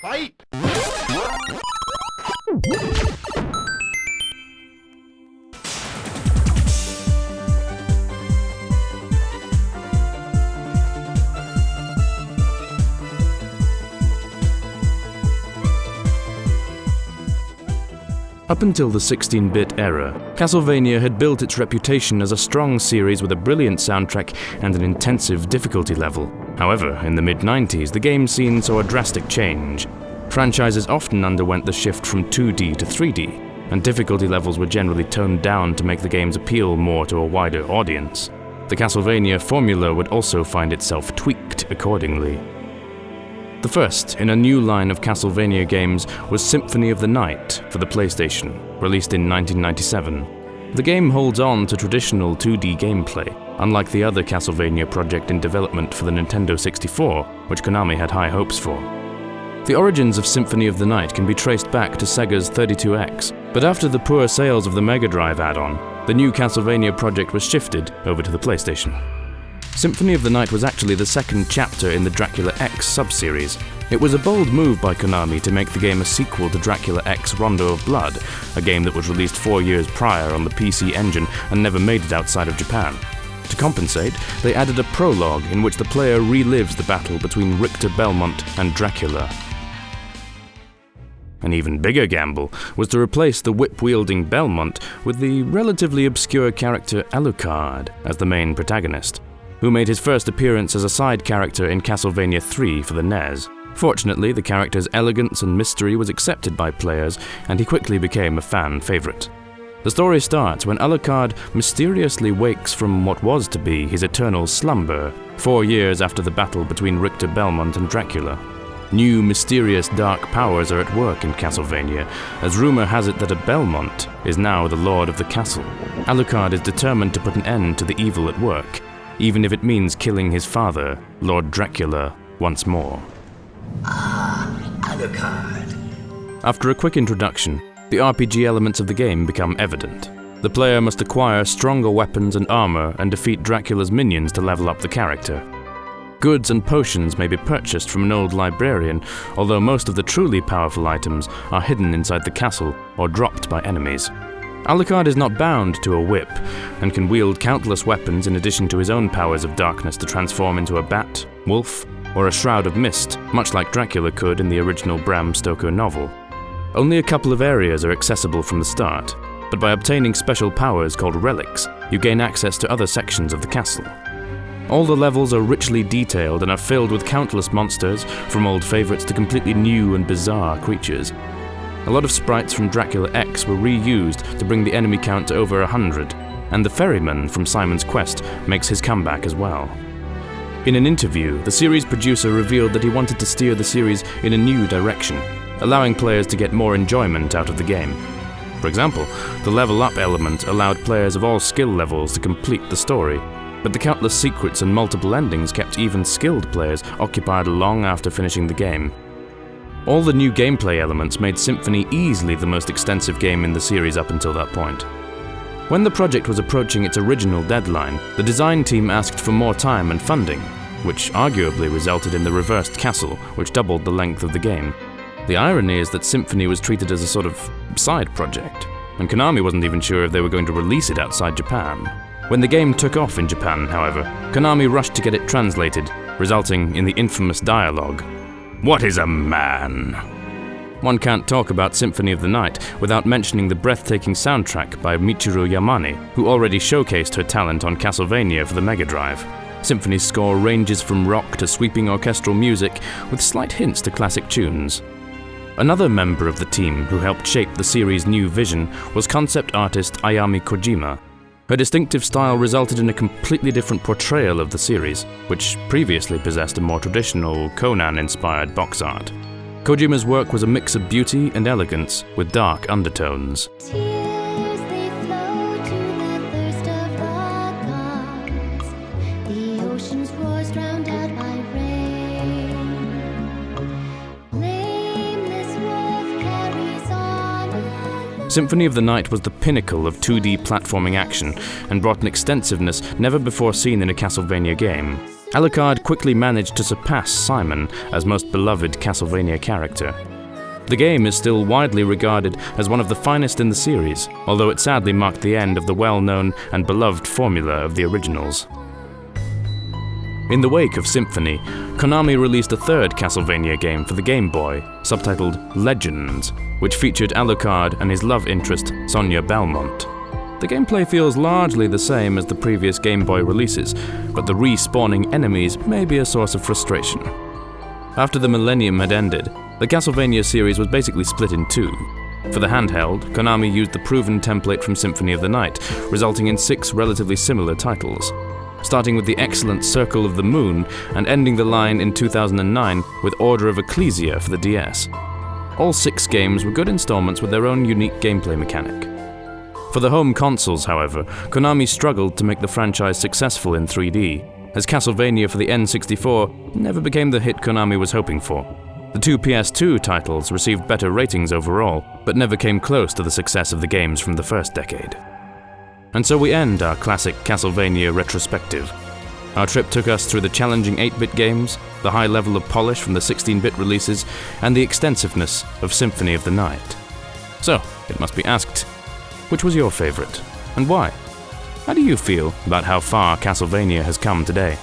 Fight! Up until the 16-bit era, Castlevania had built its reputation as a strong series with a brilliant soundtrack and an intensive difficulty level. However, in the mid-90s, the game scene saw a drastic change. Franchises often underwent the shift from 2D to 3D, and difficulty levels were generally toned down to make the games appeal more to a wider audience. The Castlevania formula would also find itself tweaked accordingly. The first in a new line of Castlevania games was Symphony of the Night for the PlayStation, released in 1997. The game holds on to traditional 2D gameplay, unlike the other Castlevania project in development for the Nintendo 64, which Konami had high hopes for. The origins of Symphony of the Night can be traced back to Sega's 32X, but after the poor sales of the Mega Drive add-on, the new Castlevania project was shifted over to the PlayStation. Symphony of the Night was actually the second chapter in the Dracula X sub-series. It was a bold move by Konami to make the game a sequel to Dracula X Rondo of Blood, a game that was released 4 years prior on the PC Engine and never made it outside of Japan. To compensate, they added a prologue in which the player relives the battle between Richter Belmont and Dracula. An even bigger gamble was to replace the whip-wielding Belmont with the relatively obscure character Alucard as the main protagonist, who made his first appearance as a side character in Castlevania 3 for the NES. Fortunately, the character's elegance and mystery was accepted by players, and he quickly became a fan favorite. The story starts when Alucard mysteriously wakes from what was to be his eternal slumber, 4 years after the battle between Richter Belmont and Dracula. New mysterious dark powers are at work in Castlevania, as rumor has it that a Belmont is now the lord of the castle. Alucard is determined to put an end to the evil at work, even if it means killing his father, Lord Dracula, once more. Alucard. After a quick introduction, the RPG elements of the game become evident. The player must acquire stronger weapons and armor and defeat Dracula's minions to level up the character. Goods and potions may be purchased from an old librarian, although most of the truly powerful items are hidden inside the castle or dropped by enemies. Alucard is not bound to a whip, and can wield countless weapons in addition to his own powers of darkness to transform into a bat, wolf, or a shroud of mist, much like Dracula could in the original Bram Stoker novel. Only a couple of areas are accessible from the start, but by obtaining special powers called relics, you gain access to other sections of the castle. All the levels are richly detailed and are filled with countless monsters, from old favorites to completely new and bizarre creatures. A lot of sprites from Dracula X were reused to bring the enemy count to over 100, and the ferryman from Simon's Quest makes his comeback as well. In an interview, the series producer revealed that he wanted to steer the series in a new direction, allowing players to get more enjoyment out of the game. For example, the level up element allowed players of all skill levels to complete the story, but the countless secrets and multiple endings kept even skilled players occupied long after finishing the game. All the new gameplay elements made Symphony easily the most extensive game in the series up until that point. When the project was approaching its original deadline, the design team asked for more time and funding, which arguably resulted in the reversed castle, which doubled the length of the game. The irony is that Symphony was treated as a sort of side project, and Konami wasn't even sure if they were going to release it outside Japan. When the game took off in Japan, however, Konami rushed to get it translated, resulting in the infamous dialogue, "What is a man?" One can't talk about Symphony of the Night without mentioning the breathtaking soundtrack by Michiru Yamane, who already showcased her talent on Castlevania for the Mega Drive. Symphony's score ranges from rock to sweeping orchestral music, with slight hints to classic tunes. Another member of the team who helped shape the series' new vision was concept artist Ayami Kojima. Her distinctive style resulted in a completely different portrayal of the series, which previously possessed a more traditional Conan-inspired box art. Kojima's work was a mix of beauty and elegance with dark undertones. Tears they flow to the thirst of the gods. The ocean's roars drowned out by rain. Blameless wolf carries on. Symphony of the Night was the pinnacle of 2D platforming action and brought an extensiveness never before seen in a Castlevania game. Alucard quickly managed to surpass Simon as most beloved Castlevania character. The game is still widely regarded as one of the finest in the series, although it sadly marked the end of the well-known and beloved formula of the originals. In the wake of Symphony, Konami released a third Castlevania game for the Game Boy, subtitled Legends, which featured Alucard and his love interest, Sonia Belmont. The gameplay feels largely the same as the previous Game Boy releases, but the respawning enemies may be a source of frustration. After the millennium had ended, the Castlevania series was basically split in two. For the handheld, Konami used the proven template from Symphony of the Night, resulting in 6 relatively similar titles, starting with the excellent Circle of the Moon and ending the line in 2009 with Order of Ecclesia for the DS. All 6 games were good installments with their own unique gameplay mechanic. For the home consoles, however, Konami struggled to make the franchise successful in 3D, as Castlevania for the N64 never became the hit Konami was hoping for. The 2 PS2 titles received better ratings overall, but never came close to the success of the games from the first decade. And so we end our classic Castlevania retrospective. Our trip took us through the challenging 8-bit games, the high level of polish from the 16-bit releases, and the extensiveness of Symphony of the Night. So, it must be asked, which was your favorite, and why? How do you feel about how far Castlevania has come today?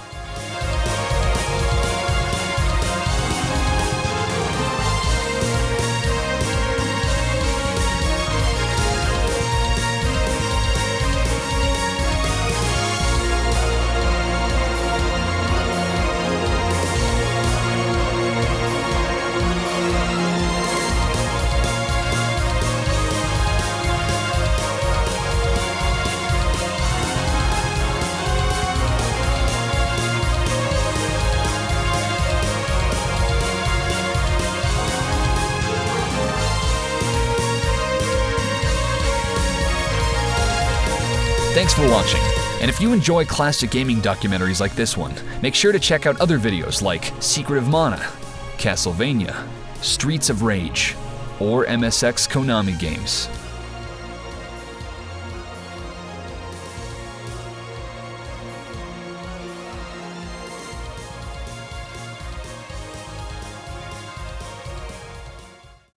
Thanks for watching, and if you enjoy classic gaming documentaries like this one, make sure to check out other videos like Secret of Mana, Castlevania, Streets of Rage, or MSX Konami games.